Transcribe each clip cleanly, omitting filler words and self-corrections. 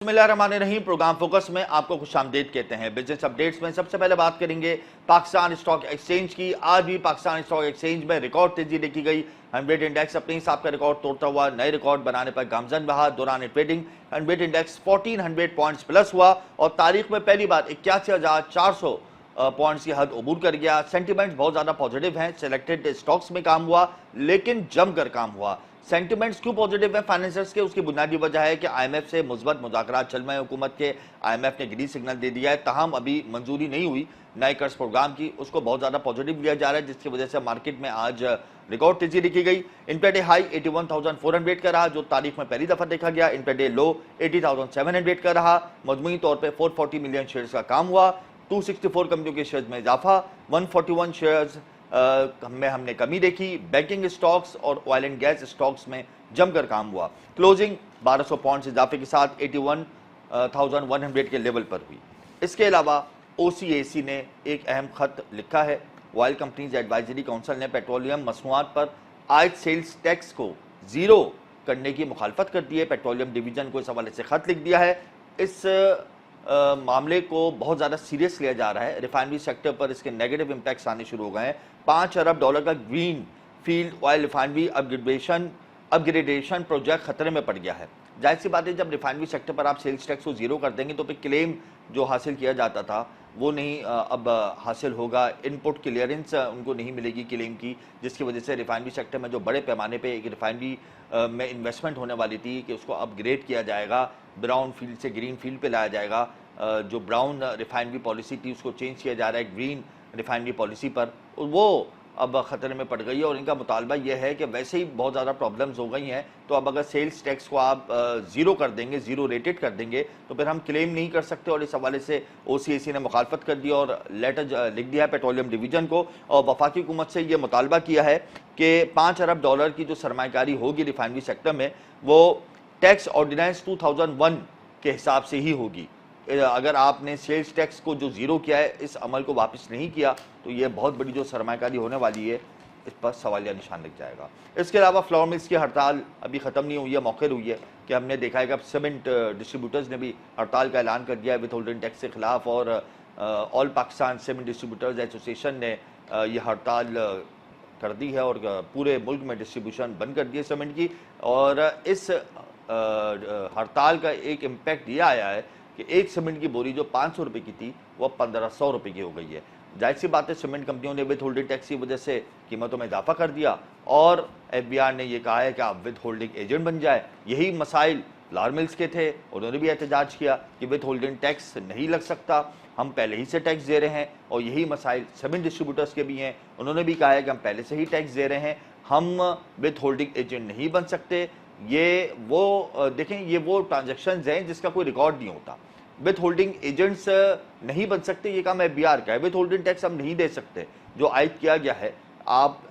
बिस्मिल्लाहिर्रहमानिर्रहीम। Programme focus में आपको खुशामदीद कहते हैं। बिजनेस अपडेट्स में सबसे पहले बात करेंगे पाकिस्तान स्टॉक एक्सचेंज की। आज भी पाकिस्तान स्टॉक एक्सचेंज में रिकॉर्ड तेजी देखी गई। 100 इंडेक्स अपने हिसाब का रिकॉर्ड तोड़ता हुआ नए रिकॉर्ड बनाने पर गामजन रहा। दौरान ट्रेडिंग 100 इंडेक्स 1400 पॉइंट्स प्लस हुआ और तारीख में पहली बार 81,400 पॉइंट्स की हद अबूर कर गया। सेंटिमेंट्स बहुत ज्यादा पॉजिटिव हैं। सिलेक्टेड स्टॉक्स में काम हुआ लेकिन जमकर काम हुआ। सेंटिमेंट्स क्यों पॉजिटिव है फाइनेंसर्स के, उसकी बुनियादी वजह है कि आईएमएफ से मुस्बत मुज़ाकरात चल रहे हैं हुकूमत के। आईएमएफ ने ग्रीन सिग्नल दे दिया है, ताहम अभी मंजूरी नहीं हुई नए कर्ज प्रोग्राम की। उसको बहुत ज़्यादा पॉजिटिव लिया जा रहा है, जिसकी वजह से मार्केट में आज रिकॉर्ड तेजी देखी गई। इंट्राडे हाई 81,400 का रहा, जो तारीख में पहली दफा देखा गया। इंट्राडे लो 80,700 का रहा। मजमूई तौर पर 440 मिलियन शेयर्स का काम हुआ। 264 कंपनियों के शेयर्स में इजाफा, 141 शेयर्स में हमने कमी देखी। बैंकिंग स्टॉक्स और ऑयल एंड गैस स्टॉक्स में जमकर काम हुआ। क्लोजिंग 1200 पॉइंट्स इजाफे के साथ 81,100 के लेवल पर हुई। इसके अलावा ओसीएसी ने एक अहम खत लिखा है। ऑयल कंपनीज एडवाइजरी काउंसिल ने पेट्रोलियम मसनूआत पर आयद सेल्स टैक्स को जीरो करने की मुखालफत कर दी है। पेट्रोलियम डिवीजन को इस हवाले से खत लिख दिया है। इस मामले को बहुत ज़्यादा सीरियस लिया जा रहा है। रिफाइनरी सेक्टर पर इसके नेगेटिव इम्पैक्ट्स आने शुरू हो गए हैं। $5 अरब का green field oil refinery upgradation project खतरे में पड़ गया है। जाहिर सी बात है, जब रिफाइनरी सेक्टर पर आप सेल्स टैक्स को जीरो कर देंगे तो फिर क्लेम जो हासिल किया जाता था वो नहीं अब हासिल होगा। इनपुट क्लियरेंस उनको नहीं मिलेगी क्लेम की, जिसकी वजह से रिफाइनरी सेक्टर में जो बड़े पैमाने पे एक रिफाइनरी में इन्वेस्टमेंट होने वाली थी कि उसको अपग्रेड किया जाएगा, ब्राउन फील्ड से ग्रीन फील्ड पे लाया जाएगा। जो ब्राउन रिफाइनरी पॉलिसी थी उसको चेंज किया जा रहा है ग्रीन रिफाइनरी पॉलिसी पर, वो अब खतरे में पड़ गई है। और इनका मुतालबा यह है कि वैसे ही बहुत ज़्यादा प्रॉब्लम्स हो गई हैं, तो अब अगर सेल्स टैक्स को आप ज़ीरो कर देंगे, ज़ीरो रेटेड कर देंगे, तो फिर हम क्लेम नहीं कर सकते। और इस हवाले से ओसीएसी ने मुखालफत कर दी और लेटर लिख दिया है पेट्रोलियम डिवीजन को और वफाकी हुकूमत से ये मुतालबा किया है कि $5 अरब की जो सरमाकारी होगी रिफाइनरी सेक्टर में, वो टैक्स ऑर्डिनेंस 2001 के हिसाब से ही होगी। अगर आपने सेल्स टैक्स को जो ज़ीरो किया है, इस अमल को वापस नहीं किया, तो ये बहुत बड़ी जो सरमाकारी होने वाली है इस पर सवालिया निशान लग जाएगा। इसके अलावा फ्लोर मिल्स की हड़ताल अभी ख़त्म नहीं हुई है, मौखर हुई है कि हमने देखा है कि अब सीमेंट डिस्ट्रीब्यूटर्स ने भी हड़ताल का ऐलान कर दिया है विद होल्डिंग टैक्स के खिलाफ। और all Pakistan cement distributors association ने ये हड़ताल कर दी है और पूरे मुल्क में डिस्ट्रीब्यूशन बंद कर दी है सीमेंट की। और इस हड़ताल का एक इम्पैक्ट ये आया है कि एक सीमेंट की बोरी जो 500 रुपये की थी वो 1500 रुपये की हो गई है। जाहिर सी बात है, सीमेंट कंपनियों ने विद होल्डिंग टैक्स की वजह से कीमतों में इजाफा कर दिया और एफबीआर ने यह कहा है कि आप विद होल्डिंग एजेंट बन जाए। यही मसाइल फ्लोर मिल्स के थे, उन्होंने भी एहतजाज किया कि विद होल्डिंग टैक्स नहीं लग सकता, हम पहले ही से टैक्स दे रहे हैं। और यही मसाइल सीमेंट डिस्ट्रीब्यूटर्स के भी हैं, उन्होंने भी कहा है कि हम पहले से ही टैक्स दे रहे हैं, हम विद होल्डिंग एजेंट नहीं बन सकते। ये वो देखें, ये वो ट्रांजेक्शन्स हैं जिसका कोई रिकॉर्ड नहीं होता। विद होल्डिंग एजेंट्स नहीं बन सकते, ये काम एफबीआर का है। विद होल्डिंग टैक्स हम नहीं दे सकते जो आयद किया गया है। आप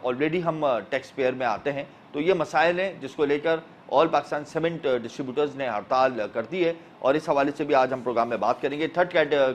ऑलरेडी हम टैक्स पेयर में आते हैं, तो ये मसाइल हैं जिसको लेकर ऑल पाकिस्तान सीमेंट डिस्ट्रीब्यूटर्स ने हड़ताल कर दी है। और इस हवाले से भी आज हम प्रोग्राम में बात करेंगे। थर्ड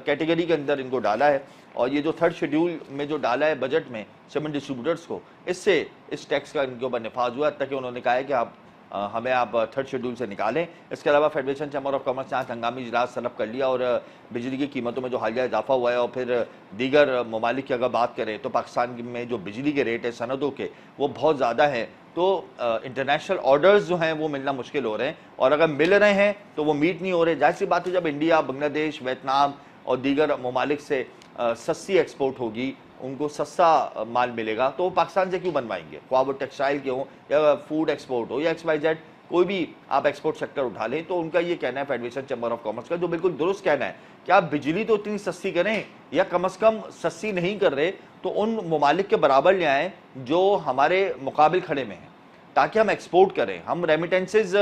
कैटेगरी के अंदर इनको डाला है और ये जो थर्ड शेड्यूल में जो डाला है बजट में सीमेंट डिस्ट्रीब्यूटर्स को, इससे इस टैक्स का इनके ऊपर नफाज हुआ, ताकि उन्होंने कहा है कि हमें आप थर्ड शेड्यूल से निकालें। इसके अलावा फेडरेशन चैम्बर ऑफ कॉमर्स ने आज हंगामी इजलास तलब कर लिया और बिजली की कीमतों में जो हालिया इजाफा हुआ है और फिर दीगर ममालिक की अगर बात करें तो पाकिस्तान में जो बिजली के रेट है सनदों के, वो बहुत ज़्यादा हैं। तो इंटरनेशनल ऑर्डर्स जो हैं वो मिलना मुश्किल हो रहे हैं और अगर मिल रहे हैं तो वो मीट नहीं हो रहे। जाहिर सी बात है, जब इंडिया, बांग्लादेश, वियतनाम और दीगर ममालिक से सस्ती एक्सपोर्ट होगी, उनको सस्ता माल मिलेगा, तो वो पाकिस्तान से क्यों बनवाएंगे, ख्वाह वो टेक्सटाइल के हो या फूड एक्सपोर्ट हो या XYZ, कोई भी आप एक्सपोर्ट सेक्टर उठा लें। तो उनका ये कहना है फेडरेशन चैम्बर ऑफ कॉमर्स का, जो बिल्कुल दुरुस्त कहना है, कि आप बिजली तो इतनी सस्ती करें या कम अज़ कम सस्ती नहीं कर रहे तो उन ममालिक के बराबर ले आएँ जो हमारे मुकाबिल खड़े में हैं, ताकि हम एक्सपोर्ट करें। हम रेमिटेंसेज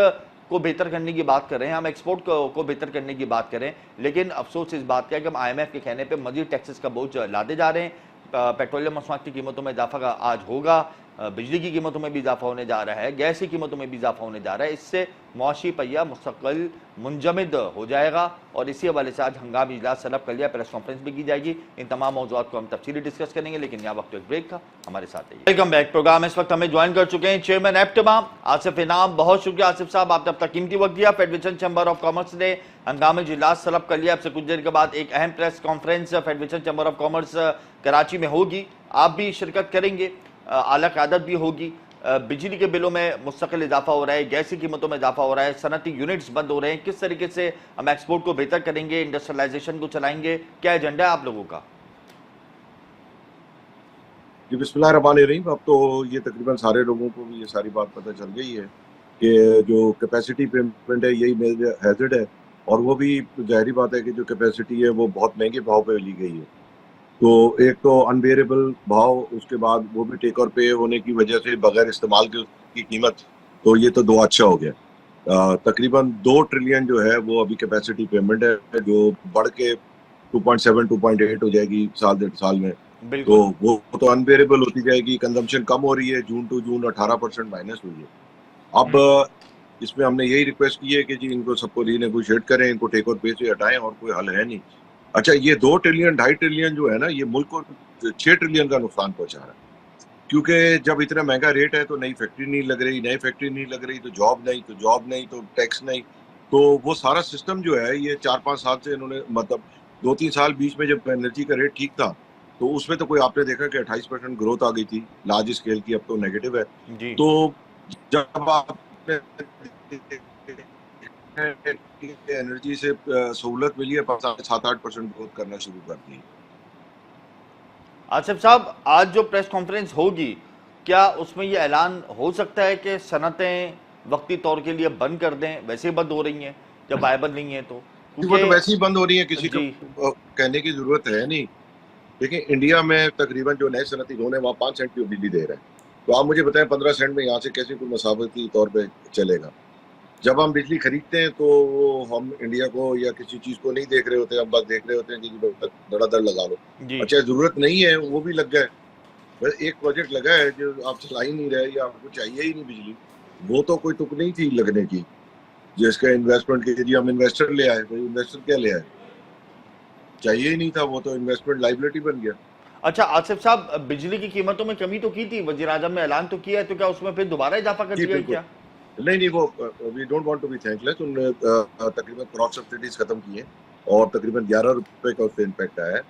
को बेहतर करने की बात कर रहे हैं, हम एक्सपोर्ट को बेहतर करने की बात करें, लेकिन अफसोस इस बात का है कि हम IMF के कहने पे मजीद टैक्सेस का बोझ लादे जा रहे हैं। पेट्रोलियम मसनूआत की कीमतों में इजाफा का आज होगा। बिजली की कीमतों में भी इजाफा होने जा रहा है, गैस की कीमतों में भी इजाफा होने जा रहा है। इससे मुआशी पहिया मुस्तकिल मुंजमद हो जाएगा और इसी हवाले से आज हंगामी इजलास तलब कर लिया, प्रेस कॉन्फ्रेंस भी की जाएगी। इन तमाम मौज़ूआत को हम तफसीली डिस्कस करेंगे, लेकिन यहाँ वक्त एक ब्रेक था, हमारे साथ रहिए। Welcome back. प्रोग्राम इस वक्त हमें ज्वाइन कर चुके हैं चेयरमैन एप्टमा आसिफ इनाम। बहुत शुक्रिया आसिफ साहब, आपने अपना कीमती वक्त दिया। फेडरेशन चैम्बर ऑफ कॉमर्स ने हंगामी इजलास तलब कर लिया। आपसे कुछ देर के बाद एक अहम press conference federation chamber of commerce Karachi में होगी, आप भी शिरकत करेंगे, आला क़यादत भी होगी। बिजली के बिलों में मुस्तकिल इजाफा हो रहा है, गैस की कीमतों में इजाफा हो रहा है, सनती यूनिट्स बंद हो रहे हैं, किस तरीके से हम एक्सपोर्ट को बेहतर करेंगे, इंडस्ट्रियलाइजेशन को चलाएंगे, क्या एजेंडा है आप लोगों का? जी बिस्मिल्लाहिर्रहमानिर्रहीम। अब तो ये तकरीबन सारे लोगों को भी ये सारी बात पता चल गई है कि जो कैपेसिटी पेमेंट है यही मेजर हैजर्ड है, और वो भी ज़ाहिरी बात है कि जो कैपेसिटी है वो बहुत महंगे भाव पे ली गई है। तो एक तो अनबेरेबल भाव, उसके बाद वो भी टेक और पे होने की वजह से बगैर इस्तेमाल की उसकी कीमत, तो ये तो दो अच्छा हो गया। तकरीबन 2 ट्रिलियन जो है वो अभी कैपेसिटी पेमेंट है, जो बढ़ के 2.7 2.8 हो जाएगी साल 1.5 साल में। तो वो तो अनबेरेबल होती जाएगी। कंजम्पशन कम हो रही है, जून टू जून 18% माइनस हुई है। अब इसमें हमने यही रिक्वेस्ट की है कि जी इनको सबको रीनेगोशिएट करें, इनको टेक और पे से हटाएं, और कोई हल है नहीं। अच्छा, ये 2 ट्रिलियन 2.5 ट्रिलियन जो है ना, ये मुल्क को 6 ट्रिलियन का नुकसान पहुंचा रहा है। क्योंकि जब इतना महंगा रेट है तो नई फैक्ट्री नहीं लग रही, नई फैक्ट्री नहीं लग रही तो जॉब नहीं, तो जॉब नहीं तो टैक्स नहीं। तो वो सारा सिस्टम जो है ये 4-5 साल से इन्होंने, मतलब 2-3 साल बीच में जब एनर्जी का रेट ठीक था तो उसमें तो कोई आपने देखा कि 28% ग्रोथ आ गई थी लार्ज स्केल की, अब तो नेगेटिव है। तो जब आपने एनर्जी से सहूलत मिली है, 7-8% ग्रोथ करना शुरू कर दी। आसिफ साहब, आज जो प्रेस कॉन्फ्रेंस होगी, क्या उसमें ये ऐलान हो सकता है कि सनतें वक्ती तौर के लिए बंद कर दें? वैसे ही बंद हो रही हैं जब वायबल नहीं है तो, वो तो वैसे ही बंद हो रही है, किसी को कहने की जरूरत है नहीं। देखिए, इंडिया में तकरीबन जो नए सनती जोन है वहाँ 5 सेंट की बिजली दे रहे हैं, तो आप मुझे बताएं 15 सेंट में यहाँ से कैसे कोई मसावती तौर पे चलेगा। जब हम बिजली खरीदते हैं तो हम इंडिया को या किसी चीज को नहीं देख रहे होते, हम बस देख रहे होते हैं कि धड़ाधड़ लगा लो। अच्छा, जरूरत नहीं है वो भी लग गए। बस एक प्रोजेक्ट लगा है जो आप चला ही नहीं रहे या आपको चाहिए ही नहीं बिजली, वो तो कोई तुक नहीं थी लगने की, जिसका इन्वेस्टमेंट के लिए हम इन्वेस्टर ले आए। भाई इन्वेस्टर क्या ले आए, चाहिए ही नहीं था, वो तो इन्वेस्टमेंट लाइबिलिटी बन गया। अच्छा आसिफ साहब, बिजली की कीमतों में कमी तो की थी, वजीर आजम ने ऐलान तो किया है, तो क्या उसमें फिर दोबारा इजाफा कर दिया क्या? नहीं, वो we don't want to be thankless. उन्होंने तकरीबन क्रॉस सब्सिडीज खत्म की हैं और तकरीबन 11 रुपए का उससे इम्पैक्ट आया है।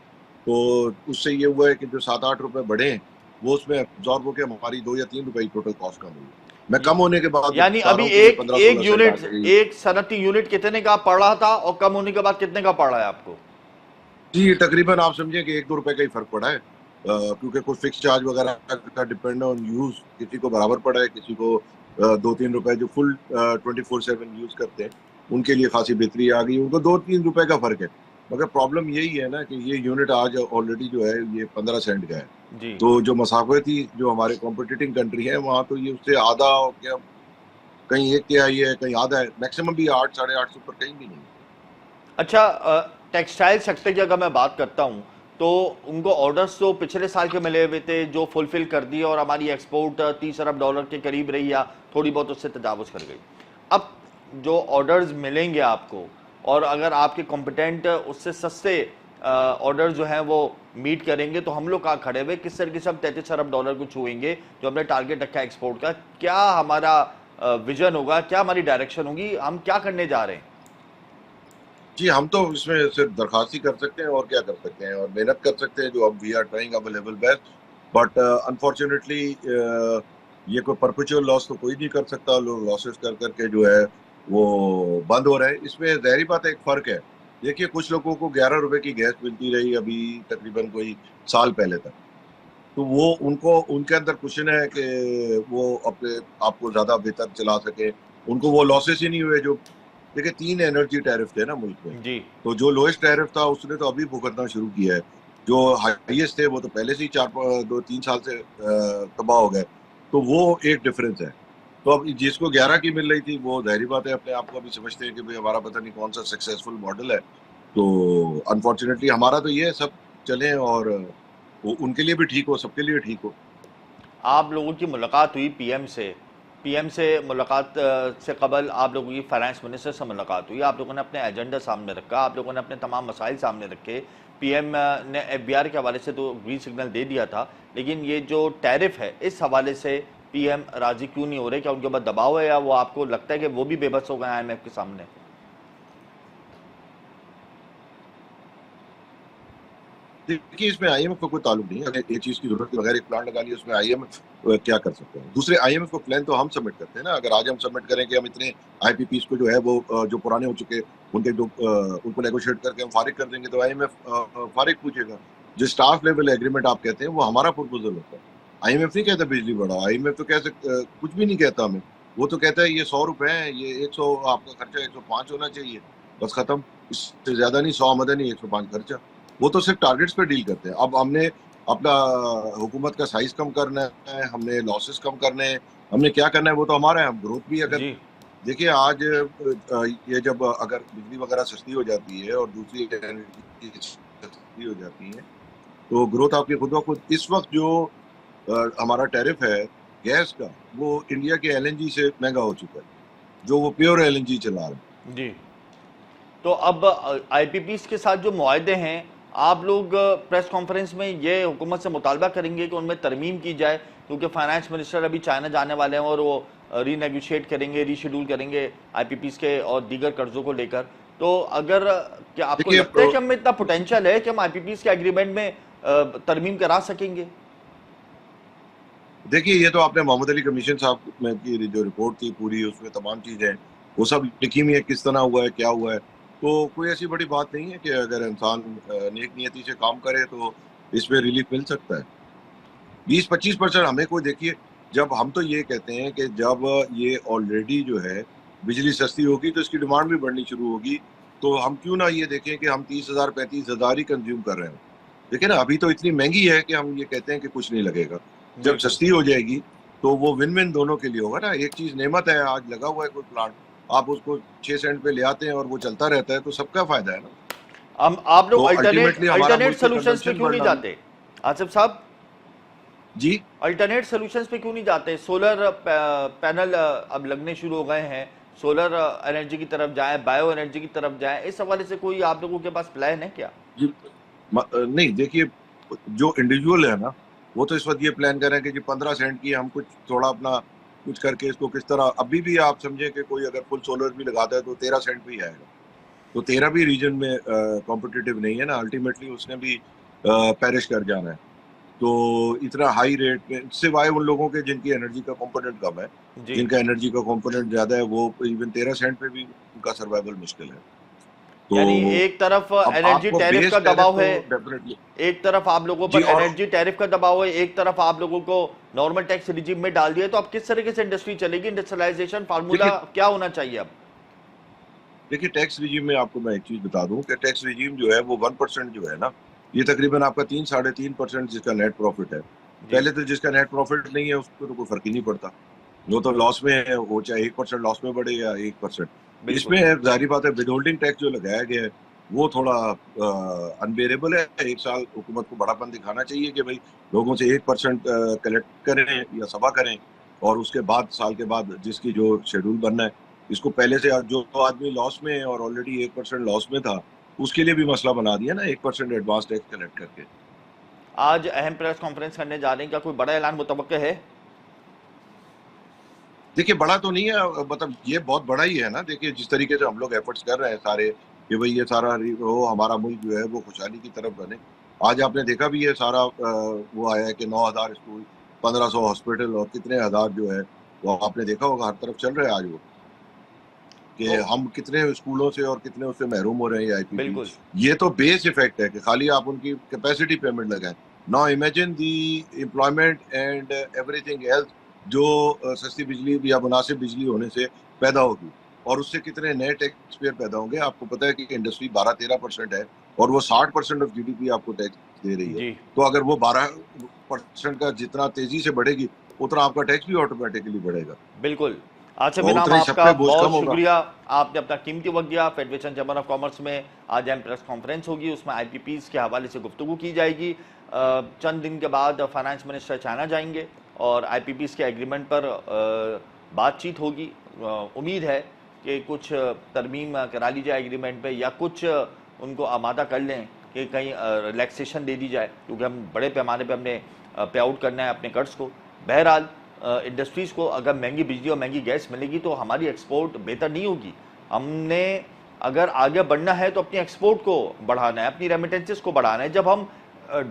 तो उससे ये हुआ है कि जो 7-8 रुपए बढ़े वो उसमें एब्जॉर्ब होकर हमारी 2 या 3 रुपए की टोटल कॉस्ट कम हुई। मैं कम होने के बाद, यानी अभी एक यूनिट, एक सनती यूनिट कितने का पड़ रहा था और कम होने के बाद कितने का पड़ रहा है आपको? जी तकरीबन आप समझिए कि 1-2 रुपए का ही फर्क पड़ा है, क्योंकि कुछ फिक्स चार्ज वगैरह का डिपेंड ऑन यूज, किसी को बराबर पड़ा है, किसी को 2-3 रुपए जो फुल 24/7 यूज करते हैं उनके लिए खासी बेहतरी आ गई, उनको 2-3 रुपए का फर्क है। मगर प्रॉब्लम यही है ना कि ये यूनिट आज ऑलरेडी जो है ये 15 सेंट का है। तो जो मसाफती जो हमारे कॉम्पिटिटिंग कंट्री है वहाँ तो ये उससे आधा, क्या कहीं एक तिहाई है, कहीं आधा है, मैक्सिमम भी 8 साढ़े 8 से ऊपर कहीं भी नहीं। अच्छा, टेक्सटाइल सेक्टर की अगर मैं बात करता हूँ तो उनको ऑर्डर्स तो पिछले साल के मिले हुए थे जो फुलफिल कर दिए और हमारी एक्सपोर्ट 30 अरब डॉलर के करीब रही या थोड़ी बहुत उससे तजावुज़ कर गई। अब जो ऑर्डर्स मिलेंगे आपको, और अगर आपके कॉम्पिटेंट उससे सस्ते ऑर्डर जो हैं वो मीट करेंगे, तो हम लोग कहाँ खड़े हुए, किस तरीके से हम 33 अरब डॉलर को छुएंगे जो हमने टारगेट रखा है एक्सपोर्ट का? क्या हमारा विजन होगा, क्या हमारी डायरेक्शन होगी, हम क्या करने जा रहे हैं? जी, हम तो इसमें सिर्फ दरखास्त ही कर सकते हैं और क्या कर सकते हैं, और मेहनत कर सकते हैं, जो अब we are trying our level best. But unfortunately ये कोई परपेचुअल लॉस तो कोई नहीं कर सकता। लोग लॉसेस कर करके जो है वो बंद हो रहे हैं। इसमें ज़ाहिर बात है एक फ़र्क है। देखिए, कुछ लोगों को 11 रुपए की गैस मिलती रही अभी तकरीबन कोई साल पहले तक, तो वो उनको उनके अंदर क्वेश्चन है कि वो अपने आप को ज़्यादा बेहतर चला सके, उनको वो लॉसेस ही नहीं हुए। जो देखिए 3 एनर्जी टैरिफ थे ना मुल्क में, तो जो लोएस्ट टैरिफ था उसने तो अभी भुगतना शुरू किया है, जो हाईएस्ट थे वो तो पहले से ही 2-3 साल से तबाह हो गए। तो वो एक डिफरेंस है। तो अब जिसको 11 की मिल रही थी वो ज़ाहिर बात है अपने आप को अभी समझते हैं कि भाई हमारा पता नहीं कौन सा सक्सेसफुल मॉडल है। तो अनफॉर्चुनेटली हमारा तो ये सब चले और उनके लिए भी ठीक हो, सबके लिए ठीक हो। आप लोगों की मुलाकात हुई पीएम से मुलाकात से कबल आप लोगों की फाइनेंस मिनिस्टर से मुलाकात हुई, आप लोगों ने अपने एजेंडा सामने रखा, आप लोगों ने अपने तमाम मसाइल सामने रखे। पीएम ने एफबीआर के हवाले से तो ग्रीन सिग्नल दे दिया था, लेकिन ये जो टैरिफ है इस हवाले से पीएम राजी क्यों नहीं हो रहे? क्या उनके ऊपर दबाव है, या वो आपको लगता है कि वो भी बेबस हो गए आईएमएफ के सामने? देखिए, इसमें आईएमएफ का कोई ताल्लुक नहीं है। अगर ये चीज की जरूरत के बगैर एक प्लान लगा लिया, उसमें आईएमएफ क्या कर सकते हैं? दूसरे, आईएमएफ को प्लान तो हम सबमिट करते हैं ना। अगर आज हम सबमिट करें कि हम इतने आईपीपीस को जो है वो जो पुराने हो चुके उनके जो उनको नेगोशिएट करके हम फारिग कर देंगे, तो आईएमएफ फारिग पूछेगा। जो स्टाफ लेवल एग्रीमेंट आप कहते हैं वो हमारा प्रपोजल होता है। आईएमएफ नहीं कहता बिजली बढ़ाओ, आईएमएफ तो कैसे कुछ भी नहीं कहता हमें। वो तो कहता है ये 100 रुपए है, ये 100 आपका खर्चा 105 होना चाहिए, बस खत्म। इससे ज्यादा नहीं, 100 आमदनी 105 खर्चा। वो तो सिर्फ टारगेट्स पे डील करते हैं। अब हमने अपना हुकूमत का साइज कम करना है, हमने लॉसेस कम करने हैं, हमने क्या करना है वो तो हमारा है। हम ग्रोथ भी अगर जी देखिए आज ये जब अगर बिजली वगैरह सस्ती हो जाती है और दूसरी एनर्जी सस्ती हो जाती है तो ग्रोथ आपकी खुद ब खुद। इस वक्त जो हमारा टैरिफ है गैस का, वो इंडिया के एलएनजी से महंगा हो चुका है, जो वो प्योर एलएनजी चला रहे हैं। जी। तो अब आईपीपीस के साथ जो मुआहदे हैं, आप लोग प्रेस कॉन्फ्रेंस में ये हुकूमत से मुतालबा करेंगे कि उनमें तरमीम की जाए, क्योंकि फाइनेंस मिनिस्टर अभी चाइना जाने वाले हैं और वो रीनेगोशिएट करेंगे, रीशेड्यूल करेंगे आईपीपीस के और दीगर कर्जों को लेकर। तो अगर क्या आपको लगता है कि हमें इतना पोटेंशियल है कि हम आईपीपीस के एग्रीमेंट में तरमीम करा सकेंगे? देखिए, ये तो आपने मोहम्मद अली कमीशन साहब में की जो रिपोर्ट थी पूरी, उसमें तमाम चीजें वो सब लिखी हुई है, किस तरह हुआ है, क्या हुआ है। तो कोई ऐसी बड़ी बात नहीं है कि अगर इंसान नेक नियति से काम करे तो इसमें रिलीफ मिल सकता है। 20-25% हमें कोई, देखिए जब हम तो ये कहते हैं कि जब ये ऑलरेडी जो है बिजली सस्ती होगी तो इसकी डिमांड भी बढ़नी शुरू होगी। तो हम क्यों ना ये देखें कि हम 30,000 35,000 ही कंज्यूम कर रहे हैं। देखिए ना, अभी तो इतनी महंगी है कि हम ये कहते हैं कि कुछ नहीं लगेगा। जब सस्ती हो जाएगी तो वो विन विन दोनों के लिए होगा ना। एक चीज नेमत है, आज लगा हुआ है कोई प्लांट, आप उसको 6 सेंट पे ले आते हैं और वो चलता रहता है, तो सबका फायदा है ना। आप लोग तो अल्टरनेट सोल्यूशंस पे क्यों नहीं जाते आसिफ साहब? जी, अल्टरनेट सॉल्यूशंस पे क्यों नहीं जाते? सोलर पैनल अब लगने शुरू हो गए हैं, सोलर एनर्जी की तरफ जाएं, बायो एनर्जी की तरफ जाएं, इस हवाले से कोई आप लोगों के पास प्लान है क्या? जी, नहीं, देखिए जो इंडिविजुअल है ना, वो तो इस वक्त ये प्लान कर रहे हैं कि जी 15 सेंट की हम कुछ थोड़ा अपना कुछ करके इसको किस तरह, अभी भी आप समझे कि कोई अगर फुल सोलर भी लगाता है तो 13 सेंट भी आएगा। तो 13 भी रीजन में कॉम्पिटिटिव नहीं है ना। अल्टीमेटली उसने भी पेरिश कर जाना है। तो इतना हाई रेट में, सिवाय उन लोगों के जिनकी एनर्जी का कंपोनेंट कम है, जिनका एनर्जी का कंपोनेंट ज्यादा है, वो इवन 13 सेंट पे भी उनका सर्वाइवल मुश्किल है। तो यानी एक तरफ एनर्जी टैरिफ का दबाव है, एक तरफ आप लोगों पर एनर्जी टैरिफ का दबाव है, एक तरफ आप लोगों को नॉर्मल टैक्स रिजीम में डाल दिया। तो अब किस तरीके से इंडस्ट्री चलेगी? इंडस्ट्रियलाइजेशन फार्मूला क्या होना चाहिए अब? देखिए, टैक्स रिजीम में आपको मैं एक चीज बता दूं कि टैक्स रिजीम जो है वो 1% जो है ना, ये तकरीबन आपका 3-3.5% जिसका नेट प्रॉफिट है। पहले तो जिसका नेट प्रॉफिट नहीं है उसको तो कोई फर्क ही नहीं पड़ता, वो तो लॉस में है, वो चाहे 1% लॉस में बढ़े या 1%। इसमें जाहिर बात है विदहोल्डिंग टैक्स जो लगाया गया है वो थोड़ा अनबेरेबल है। एक साल हुकूमत को बड़ापन दिखाना चाहिए कि भाई लोगों से 1% कलेक्ट करें या सभा करें, और उसके बाद साल के बाद जिसकी जो शेड्यूल बनना है, इसको पहले से जो आदमी लॉस में है और ऑलरेडी 1% लॉस में था, उसके लिए भी मसला बना दिया ना 1% एडवांस टैक्स कलेक्ट करके। आज अहम प्रेस कॉन्फ्रेंस करने जा रहे हैं, क्या कोई बड़ा ऐलान मुतवक्के है? देखिए, बड़ा तो नहीं है, मतलब ये बहुत बड़ा ही है ना। देखिए, जिस तरीके से हम लोग एफर्ट्स कर रहे हैं सारे कि भाई ये सारा वो हमारा मुल्क जो है वो खुशहाली की तरफ बने। आज आपने देखा भी है सारा वो आया है कि 9,000 स्कूल, 1500 हॉस्पिटल और कितने हजार जो है वो आपने देखा होगा हर तरफ चल रहे हैं आज वो, कि हम कितने स्कूलों से और कितने उससे महरूम हो रहे हैं आईपीपी। ये तो बेस इफेक्ट है कि खाली आप उनकी कैपेसिटी पेमेंट लगाएं। Now imagine the employment and everything else जो सस्ती बिजली या मुनासिब बिजली होने से पैदा होगी, और उससे कितने नए टैक्स पेयर पैदा होंगे। आपको पता है कि इंडस्ट्री 12-13% है और वो 60% ऑफ जीडीपी आपको टैक्स दे रही है। तो अगर वो 12% का जितना तेजी से बढ़ेगी उतना आपका टैक्स भी ऑटोमेटिकली बढ़ेगा। बिल्कुल। आसिफ इनाम, आपका बहुत शुक्रिया, आपने अपना कीमती वक्त दिया। फेडरेशन चैम्बर ऑफ कॉमर्स में आज अहम प्रेस कॉन्फ्रेंस होगी, उसमें आईपीपीस के हवाले से गुफ्तगू की जाएगी। चंद दिन के बाद फाइनेंस मिनिस्टर चाइना जाएंगे और IPPs के एग्रीमेंट पर बातचीत होगी। उम्मीद है कि कुछ तरमीम करा ली जाए एग्रीमेंट पे, या कुछ उनको आमादा कर लें कि कहीं रिलैक्सेशन दे दी जाए, क्योंकि हम बड़े पैमाने पे हमने पे आउट करना है अपने कर्ज को। बहरहाल इंडस्ट्रीज़ को अगर महंगी बिजली और महंगी गैस मिलेगी तो हमारी एक्सपोर्ट बेहतर नहीं होगी। हमने अगर आगे बढ़ना है तो अपनी एक्सपोर्ट को बढ़ाना है, अपनी रेमिटेंसेस को बढ़ाना है। जब हम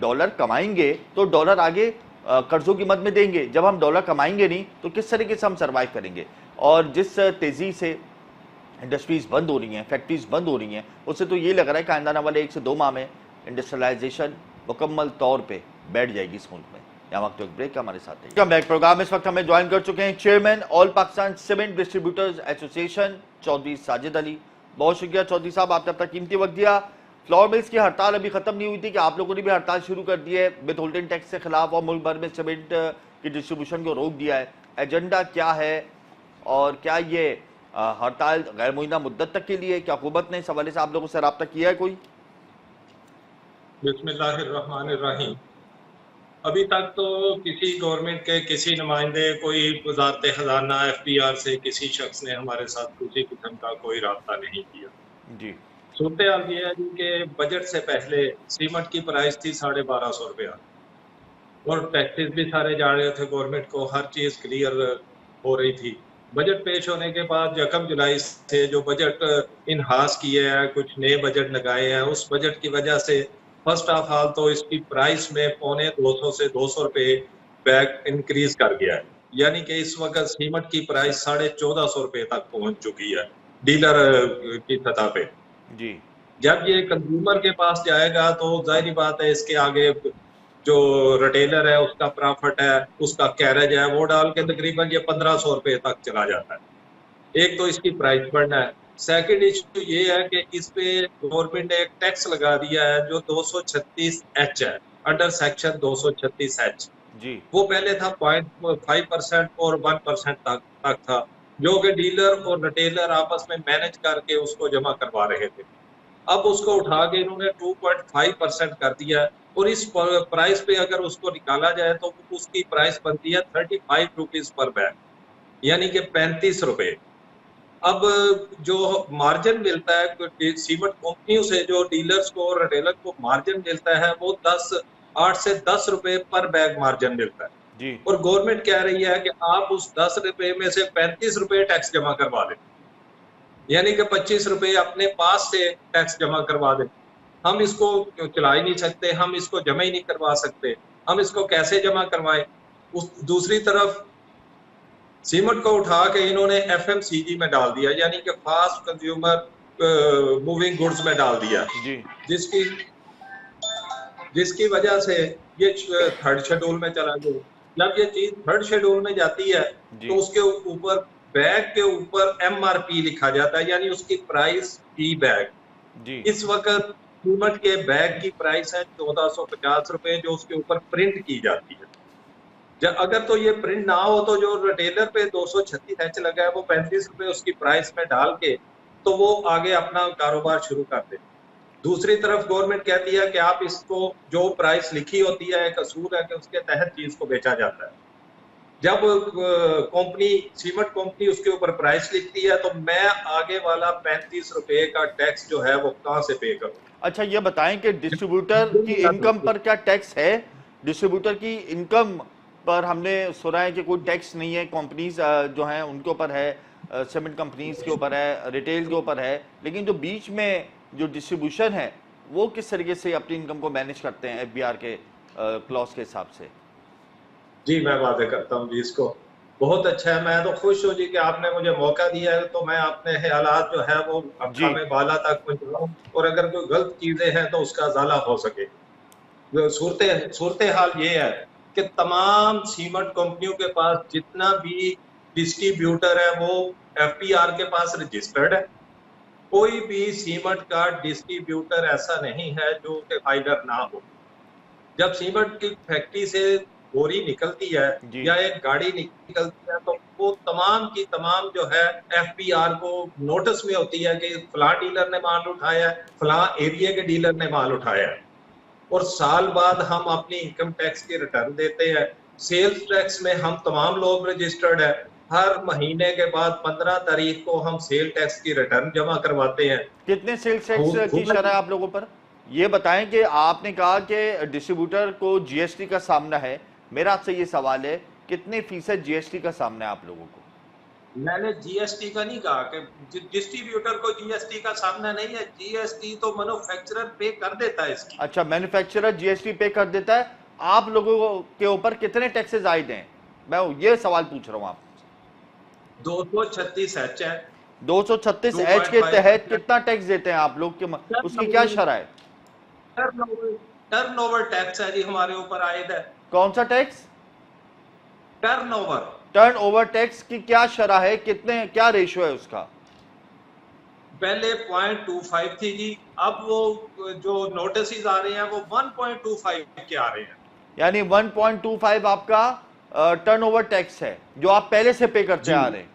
डॉलर कमाएंगे तो डॉलर आगे कर्जों की मद में देंगे। जब हम डॉलर कमाएंगे नहीं तो किस तरीके से हम सर्वाइव करेंगे? और जिस तेज़ी से इंडस्ट्रीज़ बंद हो रही हैं, फैक्ट्रीज बंद हो रही हैं, उससे तो ये लग रहा है कि आइंदा वाले 1 से 2 माह में इंडस्ट्रियलाइजेशन मुकम्मल तौर पे बैठ जाएगी इस मुल्क में। यहाँ वक्त एक ब्रेक, हमारे साथ है बैक प्रोग्राम। इस वक्त हमें ज्वाइन कर चुके हैं chairman all Pakistan cement distributors association Chaudhry Sajid Ali. बहुत शुक्रिया चौधरी साहब, आपने अपना कीमती वक्त दिया। फ्लोर मिल्स की हड़ताल अभी खत्म नहीं हुई थी कि आप लोगों ने भी हड़ताल शुरू कर दी है विद होल्डिंग टैक्स के खिलाफ, और मुल्क भर में सीमेंट की डिस्ट्रीब्यूशन को रोक दिया है। एजेंडा क्या है और क्या ये हड़ताल गैर मुइना मुद्दत तक के लिए, क्या हुकूमत ने इस हवाले से आप लोगों से रब्ता किया है कोई? बिस्मिल्लाहिर्रहमानिर्रहीम। अभी तक तो किसी गवर्नमेंट के किसी नुमाइंदे, कोई वजारत खजाना, FBR से किसी शख्स ने हमारे साथ किसी किस्म का कोई रब्ता नहीं किया जी। सूरत हाल ये है कि बजट से पहले सीमेंट की प्राइस थी 1250 रुपया, और टैक्सेस भी सारे जा रहे थे गवर्नमेंट को, हर चीज़ क्लियर हो रही थी। बजट पेश होने के बाद 1 जुलाई से जो बजट इनहास किए हैं, कुछ नए बजट लगाए हैं, उस बजट की वजह से फर्स्ट ऑफ ऑल तो इसकी प्राइस में 250 से 200 रुपये बैग इंक्रीज कर गया है। यानी कि इस वक्त सीमेंट की प्राइस 1450 रुपये तक पहुंच चुकी है डीलर की सतह पे जी। जब ये कंज्यूमर के पास जाएगा तो जाहिर बात है इसके आगे जो रिटेलर है उसका प्रॉफिट है, उसका कैरेज है, वो डाल के तकरीबन ये 1500 रुपये तक चला जाता है। एक तो इसकी प्राइस बढ़ना है। सेकंड इशू ये है कि इस पे गवर्नमेंट ने एक टैक्स लगा दिया है जो 236H है, अंडर सेक्शन 236H। जी। वो पहले था 0.5% और 1% तक था, जो कि डीलर और रिटेलर आपस में मैनेज करके उसको जमा करवा रहे थे। अब उसको उठा के इन्होंने 2.5% कर दिया, और इस प्राइस पे अगर उसको निकाला जाए तो उसकी प्राइस बनती है 35 रुपीज पर बैग, यानी कि 35 रुपए। अब जो मार्जिन मिलता है सीमेंट कंपनियों से, जो डीलर्स को और रिटेलर को मार्जिन मिलता है, वो 8 से 10 रुपए पर बैग मार्जिन मिलता है जी। और गवर्नमेंट कह रही है कि आप उस 10 रुपए में से 35 रुपए टैक्स जमा करवा दें, यानी कि 25 रुपए अपने पास से टैक्स जमा करवा दें। हम इसको चला ही नहीं सकते, हम इसको जमा ही नहीं करवा सकते, हम इसको कैसे जमा करवाएं? दूसरी तरफ सीमेंट को उठा के इन्होंने FMCG में डाल दिया, यानी कि फास्ट कंज्यूमर मूविंग गुड्स में डाल दिया जी। जिसकी वजह से ये 3rd शेड्यूल में चला गया। जब ये चीज 3rd शेड्यूल में जाती है तो उसके ऊपर बैग के ऊपर MRP लिखा जाता है, यानी उसकी प्राइस फी बैग। इस वक्त सीमेंट के बैग की प्राइस है 1450 रुपए, जो उसके ऊपर प्रिंट की जाती है। अगर तो ये प्रिंट ना हो तो जो रिटेलर पे 236H लगा है वो 35 रुपए उसकी प्राइस में डाल के तो वो आगे अपना कारोबार शुरू कर दे। दूसरी तरफ गवर्नमेंट कहती है कि आप इसको जो प्राइस लिखी होती है, एक असूल है कि उसके तहत चीज को बेचा जाता है। जब कंपनी सीमेंट कंपनी उसके ऊपर प्राइस लिखती है तो मैं आगे वाला 35 रुपए का टैक्स जो है वो कहाँ से पे करूँ? अच्छा, ये बताएं कि डिस्ट्रीब्यूटर की इनकम पर क्या टैक्स है? डिस्ट्रीब्यूटर की इनकम पर हमने सुना है कि कोई टैक्स नहीं है, कंपनीज जो हैं उनके ऊपर है, सीमेंट कंपनीज के ऊपर है, रिटेल के ऊपर है, लेकिन जो बीच में जो डिस्ट्रीब्यूशन है वो किस तरीके से अपनी इनकम को मैनेज करते हैं FBR के क्लॉज के हिसाब से? जी, मैं वादे करता हूँ जी, इसको बहुत अच्छा है। मैं तो खुश हूँ जी कि आपने मुझे मौका दिया है, तो मैं अपने ख्यालात जो है वो अक्खा में बाला तक पहुँचाऊँ, और अगर कोई गलत चीजें हैं तो उसका ज़ाला हो सके। सूरत हाल ये है कि तमाम सीमेंट कंपनियों के पास जितना भी डिस्ट्रीब्यूटर है वो FBR के पास रजिस्टर्ड है। कोई भी सीमेंट का डिस्ट्रीब्यूटर ऐसा नहीं है जो कि फाइलर ना हो। जब सीमेंट की फैक्ट्री से बोरी निकलती है या एक गाड़ी निकलती है तो वो तमाम की तमाम जो है FBR को नोटिस में होती है कि फलां डीलर ने माल उठाया है, फलां एरिया के डीलर ने माल उठाया है, और साल बाद हम अपनी इनकम टैक्स की रिटर्न देते हैं। सेल्स टैक्स में हम तमाम लोग रजिस्टर्ड है। हर महीने के बाद 15 तारीख को हम सेल टैक्स की रिटर्न जमा करवाते हैं। कितने सेल्स टैक्स की शरह है आप लोगों पर? ये बताएं कि आपने कहा कि डिस्ट्रीब्यूटर को जीएसटी का सामना है, मेरा आपसे ये सवाल है कितने फीसद जीएसटी का सामना है आप लोगों को? मैंने जीएसटी का नहीं कहा कि डिस्ट्रीब्यूटर को जीएसटी का सामना नहीं है। जीएसटी तो मैन्युफैक्चरर पे कर देता है इसकी। अच्छा, मैन्युफैक्चरर जीएसटी पे कर देता है। आप लोगों के ऊपर कितने टैक्सेस आए हैं? मैं ये सवाल पूछ रहा हूँ आप। 236 एच है। 236 एच के तहत कितना टैक्स देते हैं आप लोग के, उसकी क्या शरह है? टर्नओवर टैक्स है जी हमारे ऊपर आयद है। कौन सा टैक्स? टर्नओवर टैक्स की क्या शरह है, कितने, क्या रेशियो है उसका? पहले 0.25 थी जी, अब वो जो नोटिस आ रहे हैं वो 1.25 के आ रहे हैं। यानी 1.25 आपका टर्नओवर टैक्स है जो आप पहले से पे करते आ रहे हैं।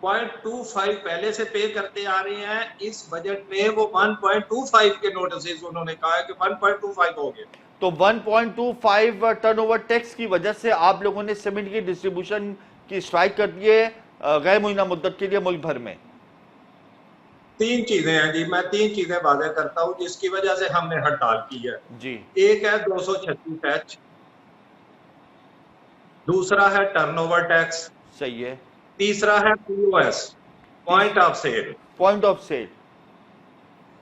0.25 पहले से पे करते आ रहे हैं। इस बजट में वो 1.25 के नोटिस उन्होंने कहा है कि 1.25 हो गए। तो 1.25 टर्नओवर टैक्स की वजह से आप लोगों ने सीमेंट की डिस्ट्रीब्यूशन की स्ट्राइक कर दी है गैर मुइना मुद्दत के लिए मुल्क भर में। 3 चीजें हैं जी, मैं 3 चीजें वादे करता हूं जिसकी वजह से हमने हड़ताल की है जी। एक है 236 एच, दूसरा है टर्नओवर टैक्स, सही है, तीसरा है POS, point of sale. Point of sale,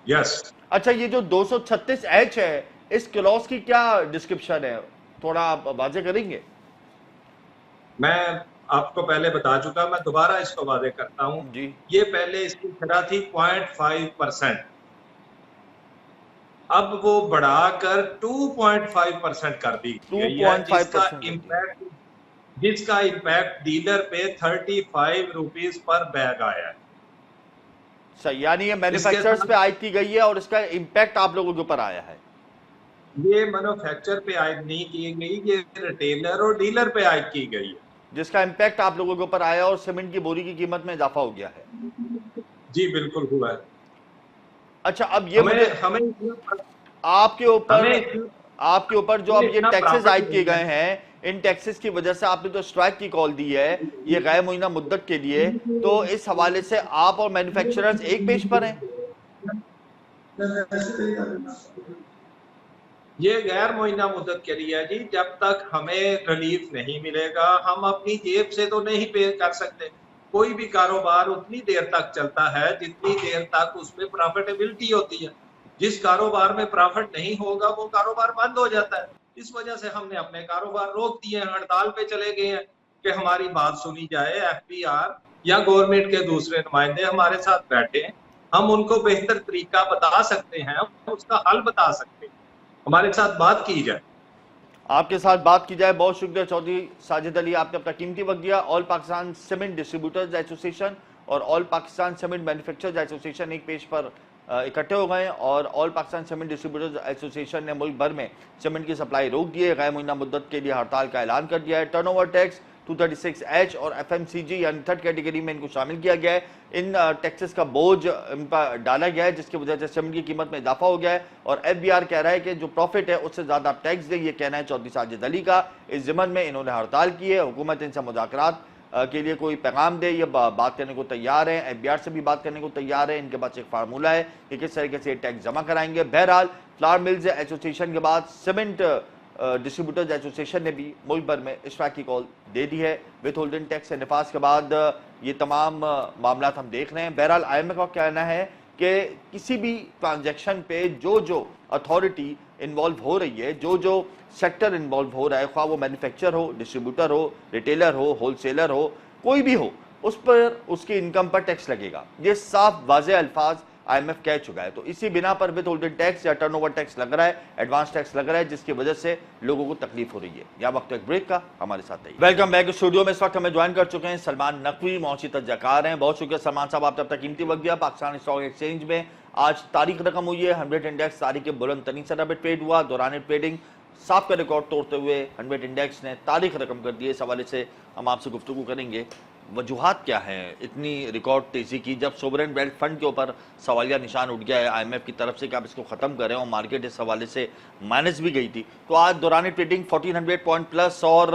yes. अच्छा, ये जो 236 एच है इस क्लॉज की क्या डिस्क्रिप्शन है, थोड़ा आप वाजे करेंगे? मैं आपको पहले बता चुका, मैं दोबारा इसको वादे करता हूं जी। ये पहले इसकी शरह थी 0.5%, अब वो बढ़ाकर 2.5% कर दी गई है, जिसका इम्पैक्ट डीलर पे 35 रुपीज पर बैग आया है। सही, यानी ये मैन्युफैक्चरर्स पे आयद की गई है और इसका इम्पैक्ट आप लोगों के ऊपर आया है। ये मैन्युफैक्चर पे आयद नहीं की गई, ये रिटेलर और डीलर पे आयद की गई है, जिसका इम्पैक्ट आप लोगों के ऊपर आया और सीमेंट की बोरी की कीमत में इजाफा हो गया है। जी बिल्कुल हुआ है। अच्छा, अब ये हमें आपके ऊपर जो अब ये टैक्सेस आयद किए गए हैं, इन टैक्सेस की वजह से आपने जो स्ट्राइक की कॉल दी है ये गैर मुइना मुद्दत के लिए, तो इस हवाले से आप और मैन्युफैक्चरर्स एक पेज पर हैं? ये गैर मुइना मुद्दत के लिए है जी, जब तक हमें रिलीफ नहीं मिलेगा हम अपनी जेब से तो नहीं पे कर सकते। कोई भी कारोबार उतनी देर तक चलता है जितनी देर तक उसमें प्रॉफिटेबिलिटी होती है। जिस कारोबार में प्रॉफिट नहीं होगा वो कारोबार बंद हो जाता है। इस वजह से हमने अपने कारोबार रोक दिए हैं, हड़ताल पे चले गए हैं कि हमारी बात सुनी जाए। एफपीआर या गवर्नमेंट के दूसरे नुमाइंदे हमारे साथ बैठे, हम उनको बेहतर तरीका बता सकते हैं, उसका हल बता सकते हैं, हमारे साथ बात की जाए। आपके साथ बात की जाए। बहुत शुक्रिया चौधरी साजिद अली, आपने अपना कीमती वक्त दिया। All Pakistan cement distributors association और all Pakistan cement manufacturers association एक पेज पर इकट्ठे हो गए और all Pakistan cement distributors association ने मुल्क भर में सीमेंट की सप्लाई रोक दी है, गैर मुइना मुद्दत के लिए हड़ताल का ऐलान कर दिया है। टर्नओवर टैक्स 236 एच और एफएमसीजी यानी थर्ड कैटेगरी में इनको शामिल किया गया है। इन टैक्सेस का बोझ इन पर डाला गया है जिसकी वजह से सीमेंट की कीमत में इजाफा हो गया है और एफबीआर कह रहा है कि जो प्रॉफिट है उससे ज्यादा आप टैक्स दें। ये कहना है चौधरी साजिद अली का। इस ज़िमन में इन्होंने हड़ताल की है। हुकूमत इनसे मुज़ाकरात के लिए कोई पैगाम दे, ये बात करने को तैयार है, एफबीआर से भी बात करने को तैयार है। इनके पास एक फार्मूला है कि किस तरीके से टैक्स जमा कराएंगे। बहरहाल फ्लावर मिल्स एसोसिएशन के बाद सीमेंट डिस्ट्रीब्यूटर्स एसोसिएशन ने भी मुल्क भर में स्ट्राइक की कॉल दे दी है। विथ होल्डिंग टैक्स से नफाज के बाद ये तमाम मामला हम देख रहे हैं। बहरहाल IMF का कहना है कि किसी भी ट्रांजैक्शन पे जो अथॉरिटी इन्वॉल्व हो रही है, जो सेक्टर इन्वॉल्व हो रहा है, ख्वाह वो मैन्युफैक्चर हो, डिस्ट्रीब्यूटर हो, रिटेलर हो, होलसेलर हो, कोई भी हो, उस पर उसकी इनकम पर टैक्स लगेगा। ये साफ वाज़े अल्फाज IMF कह चुका है। तो इसी बिना पर विद होल्डिंग टैक्स या टर्नओवर टैक्स लग रहा है, एडवांस टैक्स लग रहा है, जिसकी वजह से लोगों को तकलीफ हो रही है। या वक्त एक ब्रेक का, हमारे साथ रहिए। वेलकम बैक स्टूडियो में। इस वक्त हमें ज्वाइन कर चुके हैं सलमान नकवी, मौसी तजकार हैं। बहुत शुक्रिया सलमान साहब, आपने अपना कीमती वक्त दिया। पाकिस्तान स्टॉक एक्सचेंज में आज तारीख रकम हुई है 100 इंडेक्स तारीख के बुलंद तरीन सतह पर ट्रेड हुआ। दौरान ट्रेडिंग साफ का रिकॉर्ड तोड़ते हुए 100 इंडेक्स ने तारीख रकम कर दी है। इस हवाले से हम आपसे गुफ्तगू करेंगे। वजूहात क्या हैं इतनी रिकॉर्ड तेजी की, जब सोवरेन वेल्थ फंड के ऊपर सवालिया निशान उठ गया है आईएमएफ की तरफ से कि आप इसको खत्म करें और मार्केट इस हवाले से माइनस भी गई थी। तो आज दौरान ट्रेडिंग 1400 पॉइंट प्लस और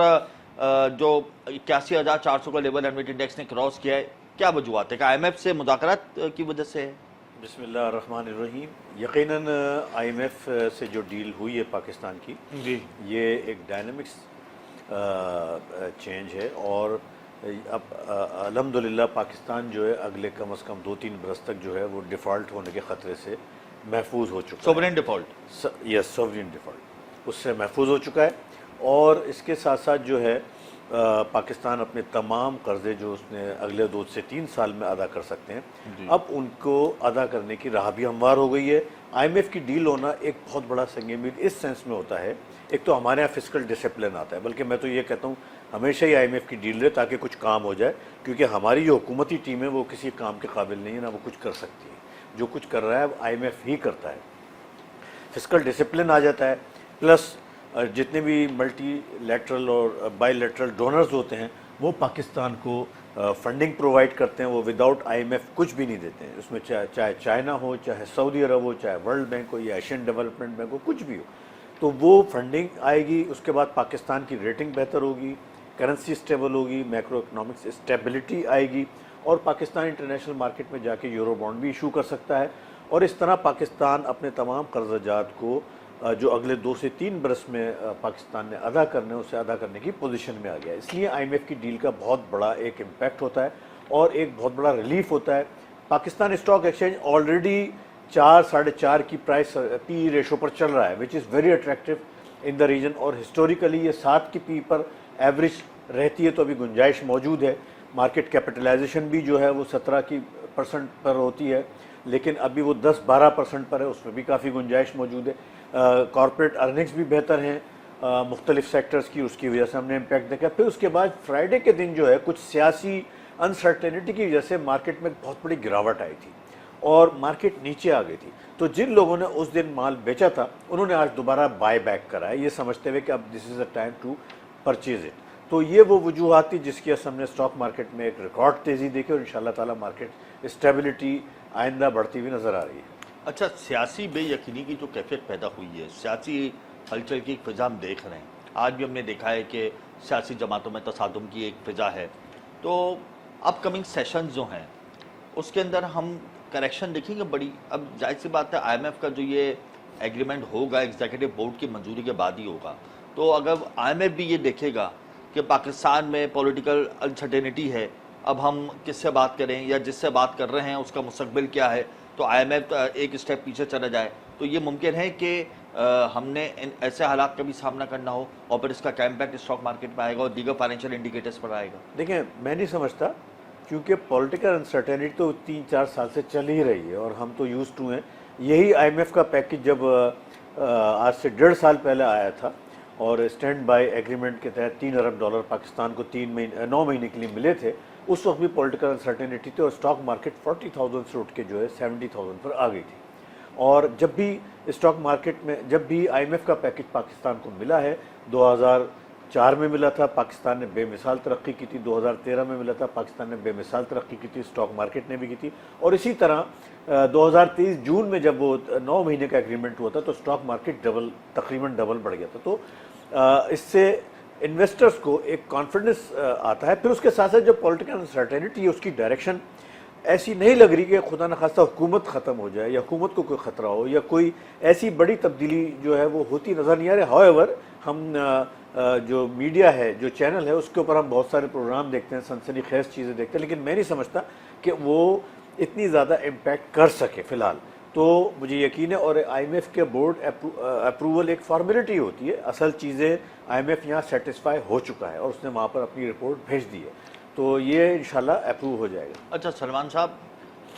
जो 81,400 का लेवल एनवीट इंडेक्स ने क्रॉस किया है, क्या वजूहात है? क्या आईएमएफ से मुज़ाकरात की वजह से है? बिस्मिल्लाहिर्रहमानिर्रहीम। यकीनन आईएमएफ से जो डील हुई है पाकिस्तान की जी, ये एक डायनामिक्स चेंज है और अब अल्हम्दुलिल्लाह पाकिस्तान जो है अगले कम से कम 2-3 बरस तक जो है वो डिफ़ॉल्ट होने के ख़तरे से महफूज हो चुका है। Sovereign default, yes, sovereign default उससे महफूज हो चुका है। और इसके साथ साथ जो है पाकिस्तान अपने तमाम कर्जे जो उसने अगले 2 से 3 साल में अदा कर सकते हैं, अब उनको अदा करने की राह भी हमवार हो गई है। आईएमएफ की डील होना एक बहुत बड़ा संग मील इस सेंस में होता है, एक तो हमारे यहाँ फिस्कल डिसिप्लिन आता है, बल्कि मैं तो ये कहता हूँ हमेशा ही आईएमएफ की डील रहे ताकि कुछ काम हो जाए, क्योंकि हमारी जो हुकूमती टीम है वो किसी काम के काबिल नहीं है, ना वो कुछ कर सकती है। जो कुछ कर रहा है आईएमएफ ही करता है। फिस्कल डिसिप्लिन आ जाता है, प्लस जितने भी मल्टीलैटरल और बायलैटरल डोनर्स होते हैं वो पाकिस्तान को फंडिंग प्रोवाइड करते हैं, वो विदाउट आईएमएफ कुछ भी नहीं देते हैं। उसमें चाहे चाइना हो, चाहे सऊदी अरब हो, चाहे वर्ल्ड बैंक हो या एशियन डेवलपमेंट बैंक हो, कुछ भी हो, तो वो फंडिंग आएगी। उसके बाद पाकिस्तान की रेटिंग बेहतर होगी, करेंसी स्टेबल होगी, मैक्रो इकनॉमिक्स स्टेबिलिटी आएगी और पाकिस्तान इंटरनेशनल मार्केट में जाके यूरो बॉन्ड भी इशू कर सकता है। और इस तरह पाकिस्तान अपने तमाम कर्जात को जो अगले 2 से 3 बरस में पाकिस्तान ने अदा करने उसे अदा करने की पोजीशन में आ गया। इसलिए आईएमएफ की डील का बहुत बड़ा एक इम्पैक्ट होता है और एक बहुत बड़ा रिलीफ होता है। पाकिस्तान स्टॉक एक्सचेंज ऑलरेडी 4-4.5 की प्राइस पी रेशो पर चल रहा है, which is very attractive in the region. और हिस्टोरिकली ये 7 की पी पर एवरेज रहती है, तो अभी गुंजाइश मौजूद है। मार्केट कैपिटलाइजेशन भी जो है वो 17% पर होती है, लेकिन अभी वो 10-12% पर है, उसमें भी काफ़ी गुंजाइश मौजूद है। कॉर्पोरेट अर्निंग्स भी बेहतर हैं मुख्तलिफ सेक्टर्स की, उसकी वजह से हमने इम्पैक्ट देखा। फिर उसके बाद फ्राइडे के दिन जो है कुछ सियासी अनसर्टेनिटी की वजह से मार्केट में बहुत बड़ी गिरावट आई थी और मार्केट नीचे आ गई थी। तो जिन लोगों ने उस दिन माल बेचा था उन्होंने आज दोबारा बाय बैक करा है, ये समझते हुए कि अब this is a time to purchase it. तो ये वो वजूहात थी जिसकी वजह से हमने स्टॉक मार्केट में एक रिकॉर्ड तेज़ी देखी और इंशाल्लाह ताला मार्केट स्टेबिलिटी आइंदा बढ़ती हुई नज़र आ रही है। अच्छा, सियासी बेयकीनी की जो कैफियत पैदा हुई है, सियासी हलचल की एक फ़िज़ा हम देख रहे हैं। आज भी हमने देखा है कि सियासी जमातों में तसादुम की एक फ़िज़ा है। तो अपकमिंग सेशन जो हैं उसके अंदर हम करेक्शन देखेंगे बड़ी। अब जाहिर सी बात है आईएमएफ का जो ये एग्रीमेंट होगा एग्जीक्यूटिव बोर्ड की मंजूरी के बाद ही होगा। तो अगर आईएमएफ भी ये देखेगा कि पाकिस्तान में पॉलिटिकल अनसर्टेनिटी है, अब हम किससे बात करें या जिससे बात कर रहे हैं उसका मुस्तकबिल क्या है, तो आईएमएफ एक स्टेप पीछे चला जाए, तो ये मुमकिन है कि हमने ऐसे हालात का भी सामना करना हो और फिर इसका क्या इम्पैक्ट स्टॉक मार्केट पर आएगा और दीगर फाइनेंशियल इंडिकेटर्स पर आएगा। देखिए, मैं नहीं समझता, क्योंकि पॉलिटिकल अनसर्टेनिटी तो 3-4 साल से चल ही रही है और हम तो यूज्ड टू हैं। यही आईएमएफ का पैकेज जब आज से 1.5 साल पहले आया था और स्टैंड बाय एग्रीमेंट के तहत $3 अरब पाकिस्तान को 9 महीने के लिए मिले थे, उस वक्त भी पॉलिटिकल अनसर्टेनिटी थी और स्टॉक मार्केट 40,000 से उठ के जो है 70,000 पर आ गई थी। और जब भी स्टॉक मार्केट में जब भी आईएमएफ का पैकेज पाकिस्तान को मिला है, 2004 में मिला था, पाकिस्तान ने बेमिसाल तरक्की की थी। 2013 में मिला था, पाकिस्तान ने बेमिसाल तरक्की की थी, स्टॉक मार्केट ने भी की थी। और इसी तरह 2023 जून में जब वो 9 महीने का एग्रीमेंट हुआ था तो स्टॉक मार्केट तकरीबन डबल बढ़ गया था। तो इससे इन्वेस्टर्स को एक कॉन्फिडेंस आता है। फिर उसके साथ साथ जो पॉलिटिकल अनसर्टेनिटी है उसकी डायरेक्शन ऐसी नहीं लग रही कि खुदा न खास्ता हुकूमत ख़त्म हो जाए या हुकूमत को कोई ख़तरा हो या कोई ऐसी बड़ी तब्दीली जो है वो होती नज़र नहीं आ रही। हाउएवर हम जो मीडिया है, जो चैनल है, उसके ऊपर हम बहुत सारे प्रोग्राम देखते हैं, सनसनीखेज़ चीज़ें देखते हैं, लेकिन मैं नहीं समझता कि वो इतनी ज़्यादा इम्पैक्ट कर सके फ़िलहाल। तो मुझे यकीन है, और आईएमएफ के बोर्ड अप्रूवल एक फॉर्मेलिटी होती है, असल चीज़ें आईएमएफ यहाँ सेटिस्फाई हो चुका है और उसने वहाँ पर अपनी रिपोर्ट भेज दी है, तो ये इंशाल्लाह अप्रूव हो जाएगा। अच्छा सलमान साहब,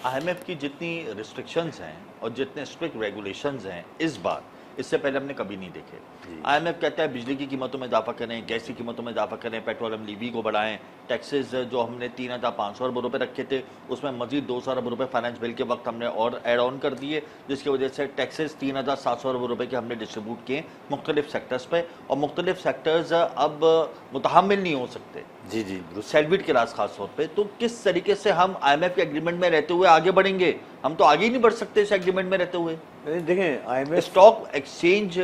आईएमएफ की जितनी रिस्ट्रिक्शंस हैं और जितने स्ट्रिक्ट रेगुलेशंस हैं इस बार, इससे पहले हमने कभी नहीं देखे। आईएमएफ कहता है बिजली की कीमतों में इजाफा करें, गैस की कीमतों में इजाफा करें, पेट्रोलियम लीवी को बढ़ाएं, टैक्सेस जो हमने 3,500 अरब रुपए रखे थे उसमें मजीद 200 अरब रुपए फाइनेंस बिल के वक्त हमने और ऐड ऑन कर दिए, जिसकी वजह से टैक्सेस 3,700 अरब रुपए के हमने डिस्ट्रीब्यूट किए मुख्तलिफ सेक्टर्स पे, और मुख्तलिफ सेक्टर्स अब मुतहम्मिल नहीं हो सकते जी जी सेल्विट के रास खास तौर पे। तो किस तरीके से हम IMF के एग्रीमेंट में रहते हुए आगे बढ़ेंगे? हम तो आगे ही नहीं बढ़ सकते इस एग्रीमेंट में रहते हुए। देखें IMF स्टॉक एक्सचेंज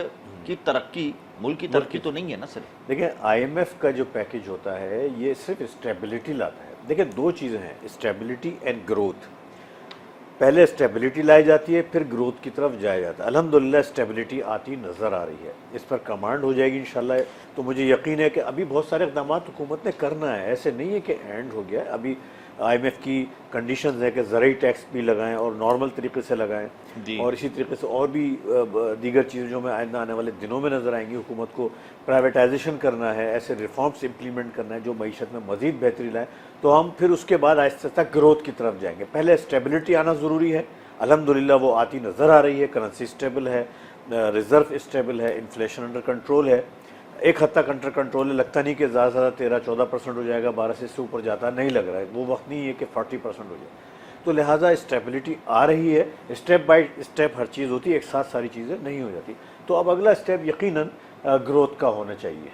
की तरक्की मुल्क की तरक्की तो नहीं है ना सर। देखिए IMF का जो पैकेज होता है ये सिर्फ स्टेबिलिटी लाता है। देखिए दो चीज़ें हैं, स्टेबिलिटी एंड ग्रोथ। पहले स्टेबिलिटी लाई जाती है, फिर ग्रोथ की तरफ जाया जाता है। अल्हम्दुलिल्लाह स्टेबिलिटी आती नज़र आ रही है, इस पर कमांड हो जाएगी इंशाल्लाह। तो मुझे यकीन है कि अभी बहुत सारे इक़दाम हुकूमत ने करना है, ऐसे नहीं है कि एंड हो गया है। अभी IMF की कंडीशंस है कि ज़रूरी टैक्स भी लगाएं और नॉर्मल तरीके से लगाएं, और इसी तरीके से और भी दीगर चीज़ें जो में आइंदा आने वाले दिनों में नज़र आएंगी। हुकूमत को प्राइवेटाइजेशन करना है, ऐसे रिफॉर्म्स इम्प्लीमेंट करना है जो मईशत में मज़ीद बेहतरी लाए, तो हम फिर उसके बाद आहिस्ता आहिस्ता ग्रोथ की तरफ जाएंगे। पहले स्टेबिलिटी आना ज़रूरी है, अल्हम्दुलिल्लाह वो आती नज़र आ रही है। करेंसी स्टेबल है, रिज़र्व स्टेबल है, इन्फ्लेशन अंडर कंट्रोल है, एक हद तक अंडर कंट्रोल है। लगता नहीं कि ज़्यादा से ज़्यादा 13-14% हो जाएगा, 12 से इससे ऊपर जाता नहीं लग रहा है। वो वक्त नहीं है कि 40% हो जाए। तो लिहाजा स्टेबिलिटी आ रही है, स्टेप बाय स्टेप हर चीज़ होती है, एक साथ सारी चीज़ें नहीं हो जाती। तो अब अगला स्टेप यकीनन ग्रोथ का होना चाहिए।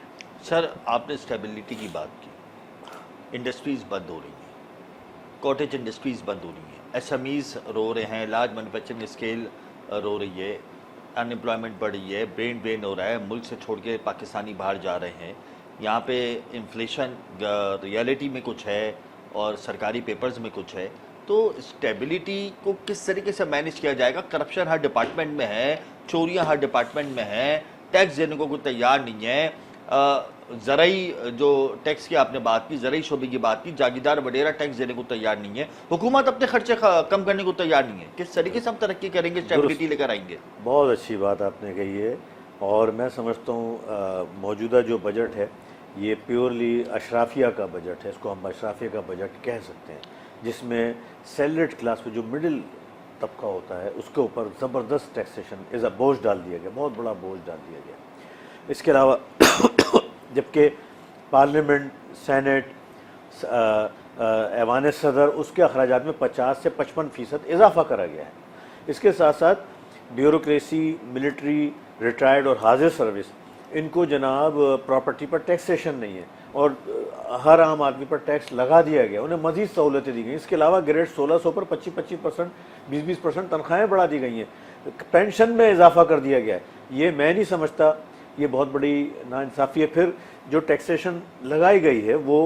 सर आपने स्टेबिलिटी की बात की, इंडस्ट्रीज़ बंद हो रही हैं, कॉटेज इंडस्ट्रीज़ बंद हो रही हैं, SMEs रो रहे हैं, लार्ज मैन्युफैक्चरिंग स्केल रो रही है, अनएम्प्लॉयमेंट बढ़ रही है, ब्रेन ड्रेन हो रहा है, मुल्क से छोड़ के पाकिस्तानी बाहर जा रहे हैं। यहाँ पे इन्फ्लेशन रियलिटी में कुछ है और सरकारी पेपर्स में कुछ है। तो स्टेबिलिटी को किस तरीके से मैनेज किया जाएगा? करप्शन हर डिपार्टमेंट में है, चोरियाँ हर डिपार्टमेंट में है, टैक्स देने को कोई तैयार नहीं है। ज़राई जो टैक्स की आपने बात की, ज़राई शोबे की बात की, जागीरदार वडेरा टैक्स देने को तैयार नहीं है, हुकूमत अपने खर्चे कम करने को तैयार नहीं है। किस तरीके से हम तरक्की करेंगे, स्टेबिलिटी लेकर आएंगे? बहुत अच्छी बात आपने कही है, और मैं समझता हूँ मौजूदा जो बजट है ये प्योरली अशराफिया का बजट है, इसको हम अशराफिया का बजट कह सकते हैं, जिसमें सैलरीड क्लास में जो मिडिल तबका होता है उसके ऊपर ज़बरदस्त टैक्सेशन एज अ बोझ डाल दिया गया, बहुत बड़ा बोझ डाल दिया गया। इसके अलावा जबकि पार्लियामेंट, सेनेट, ऐवान सदर, उसके अखराजात में 50 से 55% इजाफा करा गया है। इसके साथ साथ ब्यूरोक्रेसी, मिलिट्री, रिटायर्ड और हाजिर सर्विस, इनको जनाब प्रॉपर्टी पर टैक्सेशन नहीं है, और हर आम आदमी पर टैक्स लगा दिया गया, उन्हें मज़ीद सहूलतें दी गई। इसके अलावा ग्रेड 1600 पर 25% 20% तनख्वाहें बढ़ा दी गई हैं, पेंशन में इजाफा कर दिया गया है। ये मैं नहीं समझता, ये बहुत बड़ी नाइंसाफ़ी है। फिर जो टैक्सेशन लगाई गई है वो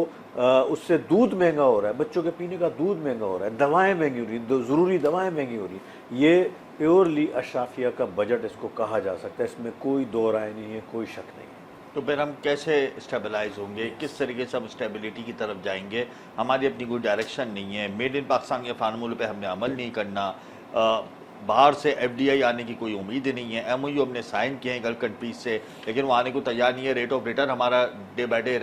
उससे दूध महंगा हो रहा है, बच्चों के पीने का दूध महंगा हो रहा है, दवाएं महंगी हो रही हैं, ज़रूरी दवाएं महंगी हो रही हैं। ये प्योरली अशराफिया का बजट इसको कहा जा सकता है, इसमें कोई दो राय नहीं है, कोई शक नहीं है। तो फिर हम कैसे स्टेबलाइज होंगे, किस तरीके से हम स्टेबिलिटी की तरफ जाएंगे? हमारी अपनी कोई डायरेक्शन नहीं है, मेड इन पाकिस्तान के फार्मूले पे हमने अमल नहीं करना, बाहर से FDI आने की कोई उम्मीद ही नहीं है। MOU हमने साइन किए हैं गल्फ कंट्रीज से, लेकिन वो आने को तैयार नहीं है। रेट ऑफ रिटर्न हमारा डे बाय डे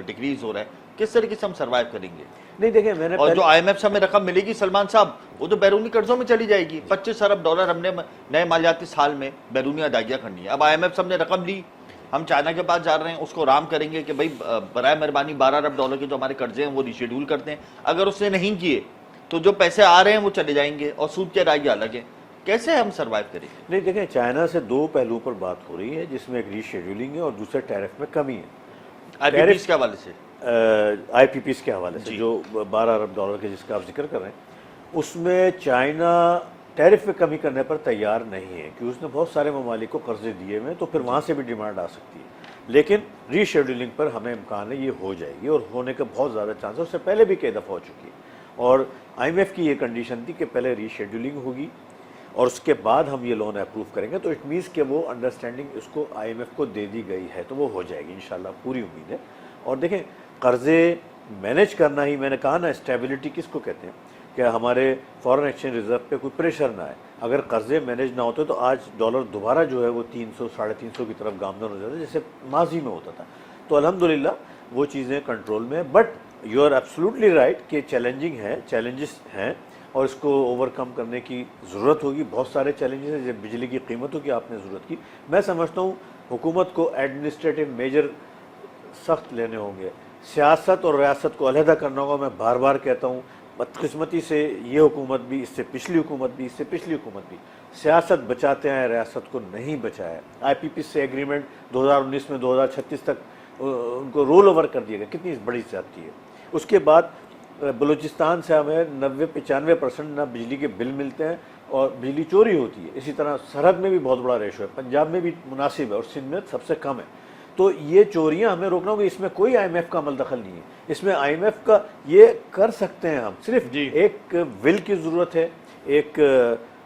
डिक्रीज हो रहा है। किस तरीके से हम सर्वाइव करेंगे? नहीं देखें, मैंने और जो IMF से हमें रकम मिलेगी सलमान साहब, वो तो बैरूनी कर्जों में चली जाएगी। 25 अरब डॉलर हमने नए मालियाती साल में बैरूनी अदायगियाँ करनी है। अब IMF से हमने रकम ली, हम चाइना के पास जा रहे हैं, उसको राम करेंगे कि भाई बराए मेहरबानी 12 अरब डॉलर के जो हमारे कर्जे हैं वो रिशेड्यूल करते हैं। अगर उसने नहीं किए तो जो पैसे आ रहे हैं वो चले जाएंगे, और सूद के अदायगियाँ अलग है। कैसे हम सर्वाइव करेंगे? नहीं देखें, चाइना से दो पहलुओं पर बात हो रही है, जिसमें एक रीशेड्यूलिंग है और दूसरे टैरिफ में कमी है। IPPs के हवाले से, IPPs के हवाले से जो 12 अरब डॉलर के जिसका आप जिक्र कर रहे हैं, उसमें चाइना टैरिफ में कमी करने पर तैयार नहीं है, क्योंकि उसने बहुत सारे ममालिक को कर्जे दिए हुए, तो फिर वहाँ से भी डिमांड आ सकती है। लेकिन रीशेड्यूलिंग पर हमें इम्कान है ये हो जाएगी, और होने का बहुत ज़्यादा चांस है। उससे पहले भी कई दफ़ा हो चुकी है, और IMF की ये कंडीशन थी कि पहले रीशेड्यूलिंग होगी और उसके बाद हम ये लोन अप्रूव करेंगे। तो इट मीन्स कि वो अंडरस्टैंडिंग उसको IMF को दे दी गई है, तो वो हो जाएगी इंशाल्लाह, पूरी उम्मीद है। और देखें, कर्ज़े मैनेज करना ही, मैंने कहा ना, स्टेबिलिटी किसको कहते हैं, कि हमारे फॉरेन एक्सचेंज रिजर्व पे कोई प्रेशर ना आए। अगर कर्ज़े मैनेज ना होते तो आज डॉलर दोबारा जो है वो 300 साढ़े 300 की तरफ गामदन हो जाता है, जैसे माजी में होता था। तो अल्हम्दुलिल्लाह वो चीज़ें कंट्रोल में है। But you are absolutely right कि चैलेंजिंग है, चैलेंजेस हैं, और इसको ओवरकम करने की ज़रूरत होगी। बहुत सारे चैलेंजेस हैं, जैसे बिजली की कीमतों की आपने ज़रूरत की। मैं समझता हूँ हुकूमत को एडमिनिस्ट्रेटिव मेजर सख्त लेने होंगे, सियासत और रियासत को अलहदा करना होगा। मैं बार बार कहता हूँ, बदकिस्मती से ये हुकूमत भी, इससे पिछली हुकूमत भी, इससे पिछली हुकूमत भी सियासत बचाते हैं, रियासत को नहीं बचाया। IPP से एग्रीमेंट 2019 में 2036 तक उनको रोल ओवर कर दिया गया, कितनी बड़ी ज्यादती है। उसके बाद बलूचिस्तान से हमें 90-95% ना बिजली के बिल मिलते हैं और बिजली चोरी होती है। इसी तरह सरहद में भी बहुत बड़ा रेशो है, पंजाब में भी मुनासिब है और सिंध में सबसे कम है। तो ये चोरियां हमें रोकना होगी। इसमें कोई IMF का अमल दखल नहीं है, इसमें IMF का ये कर सकते हैं हम। सिर्फ एक विल की ज़रूरत है, एक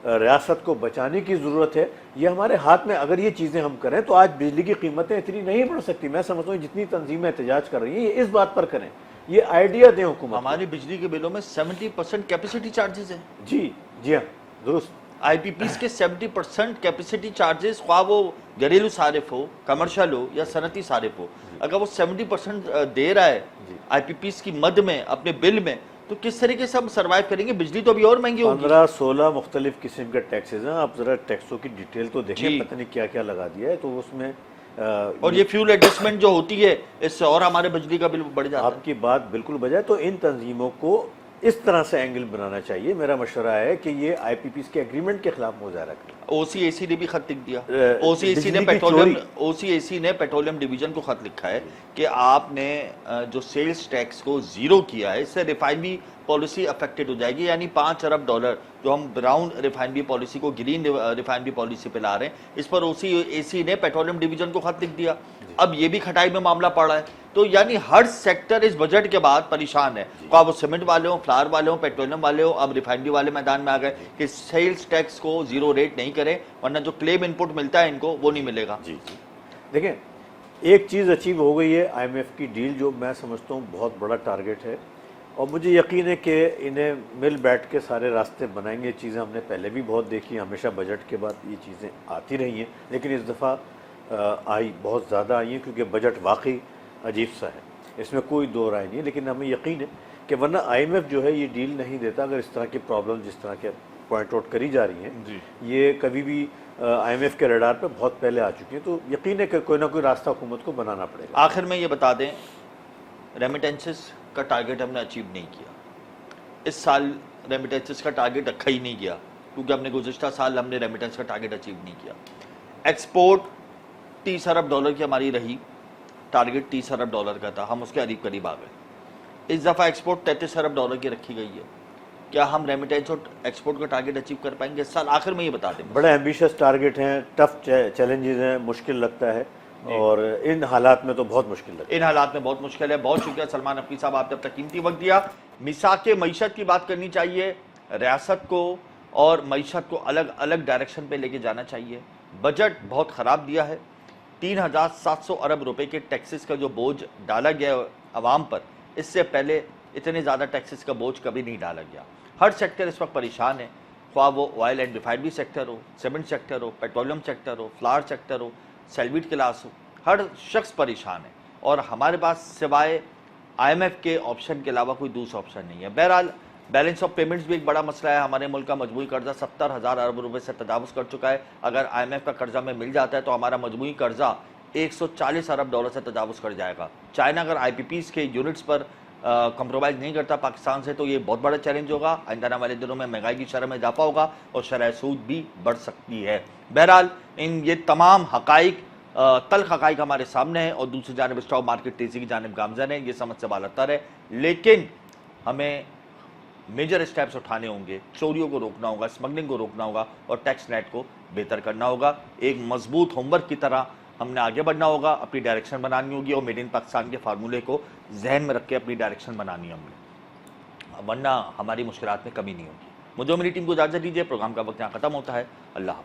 रियासत को बचाने की ज़रूरत है। ये हमारे हाथ में, अगर ये चीज़ें हम करें तो आज बिजली की कीमतें इतनी नहीं बढ़ सकती। मैं समझता हूँ जितनी तंजीमें एहतजाज कर रही हैं, ये इस बात पर करें, ये आइडिया दें हुकूमत। हमारी बिजली के बिलों में 70% कैपेसिटी चार्जेस है। जी हाँ, दुरुस्त। IPPs के 70% कैपेसिटी चार्जेस, ख्वाह वो घरेलू सारिफ हो, कमर्शियल हो या सनती सारिफ हो, अगर वो 70% दे रहा है IPPs की मद में अपने बिल में, तो किस तरीके से हम सर्वाइव करेंगे? बिजली तो अभी और महंगी होगी। 15-16 मुख्तलिफ किस्म के टैक्सेस हैं। आप जरा टैक्सों की डिटेल तो देखें, पता नहीं क्या क्या लगा दिया है। तो उसमें और ये फ्यूल एडजस्टमेंट जो होती है, इससे और हमारे बिजली का बिल बढ़ जाता है। आपकी बात बिल्कुल बजाय। तो इन तंजीमों को इस तरह से एंगल बनाना चाहिए। मेरा मशवरा है कि ये IPPs के एग्रीमेंट के खिलाफ मुजाहरा करें। OCAC ने भी खत लिख दिया। OCAC ने पेट्रोलियम डिवीजन को खत लिखा है कि आपने जो सेल्स टैक्स को जीरो किया है, इससे रिफाइनरी पॉलिसी अफेक्टेड हो जाएगी। यानी $5 अरब जो हम ब्राउन रिफाइनरी पॉलिसी को ग्रीन रिफाइनरी पॉलिसी पे ला रहे हैं, इस पर OCAC ने पेट्रोलियम डिवीजन को खत लिख दिया। अब ये भी खटाई में मामला पड़ा है। तो यानी हर सेक्टर इस बजट के बाद परेशान है, क्या वो सीमेंट वाले हो, फ्लावर वाले हो, पेट्रोलियम वाले हो, अब रिफाइनरी वाले मैदान में आ गए कि सेल्स टैक्स को जीरो रेट नहीं करें, वरना जो क्लेम इनपुट मिलता है इनको वो नहीं मिलेगा। जी देखें, एक चीज़ अचीव हो गई है, IMF की डील, जो मैं समझता हूँ बहुत बड़ा टारगेट है। और मुझे यकीन है कि इन्हें मिल बैठ के सारे रास्ते बनाएंगे। चीज़ें हमने पहले भी बहुत देखी, हमेशा बजट के बाद ये चीज़ें आती रही हैं, लेकिन इस दफ़ा आई बहुत ज़्यादा आई हैं, क्योंकि बजट वाकई अजीब सा है, इसमें कोई दो राय नहीं है। लेकिन हमें यकीन है कि वरना IMF जो है ये डील नहीं देता अगर इस तरह की प्रॉब्लम जिस तरह के पॉइंट आउट करी जा रही हैं, ये कभी भी IMF के रडार पे बहुत पहले आ चुकी हैं। तो यकीन है कि कोई ना कोई रास्ता हुकूमत को बनाना पड़ेगा। आखिर में ये बता दें, रेमिटेंसेस का टारगेट हमने अचीव नहीं किया। इस साल रेमिटेंसेस का टारगेट रखा ही नहीं गया, क्योंकि हमने गुज़िश्ता साल हमने रेमिटेंस का टारगेट अचीव नहीं किया। एक्सपोर्ट $30 अरब की हमारी रही, टारगेट $30 अरब का था, हम उसके करीब आ गए। इस दफ़ा एक्सपोर्ट $33 अरब की रखी गई है। क्या हम रेमिटेंस और एक्सपोर्ट का टारगेट अचीव कर पाएंगे इस साल? आखिर में ये बता दें। बड़े एम्बिशियस टारगेट हैं, टफ चैलेंजेस हैं, मुश्किल लगता है, और इन हालात में तो बहुत मुश्किल लगता है। इन हालात में बहुत मुश्किल है। बहुत शुक्रिया सलमान नकवी साहब, आपने अब तक कीमती वक्त दिया। मिसाक मईशत की बात करनी चाहिए, रियासत को और मईशत को अलग अलग डायरेक्शन पे लेके जाना चाहिए। बजट बहुत ख़राब दिया है। 3700 अरब रुपए के टैक्सेस का जो बोझ डाला गया आवाम पर, इससे पहले इतने ज़्यादा टैक्सेस का बोझ कभी नहीं डाला गया। हर सेक्टर इस वक्त परेशान है, ख्वाह वो ऑयल एंड रिफाइनरी सेक्टर हो, सीमेंट सेक्टर हो, पेट्रोलियम सेक्टर हो, फ्लावर सेक्टर हो, सैलरीड क्लास हो, हर शख्स परेशान है। और हमारे पास सिवाय IMF के ऑप्शन के अलावा कोई दूसरा ऑप्शन नहीं है। बहरहाल बैलेंस ऑफ पेमेंट्स भी एक बड़ा मसला है। हमारे मुल्क का मजमूई कर्जा 70,000 अरब रुपए से तजावुज़ कर चुका है। अगर IMF का कर्जा में मिल जाता है तो हमारा मजमूई कर्जा 140 अरब डॉलर से तजावुज़ कर जाएगा। चाइना अगर IPPs के यूनिट्स पर कंप्रोमाइज़ नहीं करता पाकिस्तान से, तो ये बहुत बड़ा चैलेंज होगा। आइंदा आने वाले दिनों में महंगाई की शरह में इजाफा होगा और शरह सूद भी बढ़ सकती है। बहरहाल इन ये तमाम हकाइक, तल्ख हकाइक हमारे सामने है, और दूसरी जानब स्टॉक मार्केट तेज़ी की जानब गामज़न है। ये समझ से बालतर है, लेकिन हमें मेजर स्टेप्स उठाने होंगे। चोरियों को रोकना होगा, स्मगलिंग को रोकना होगा और टैक्स नेट को बेहतर करना होगा। एक मजबूत होमवर्क की तरह हमने आगे बढ़ना होगा, अपनी डायरेक्शन बनानी होगी और मेड इन पाकिस्तान के फार्मूले को जहन में रख के अपनी डायरेक्शन बनानी है हमने, वरना हमारी मुश्किलात में कमी नहीं होगी। मुझे मेरी टीम को इजाज़त दीजिए। प्रोग्राम का वक्त यहाँ ख़त्म होता है। अल्लाह हाफ़िज़।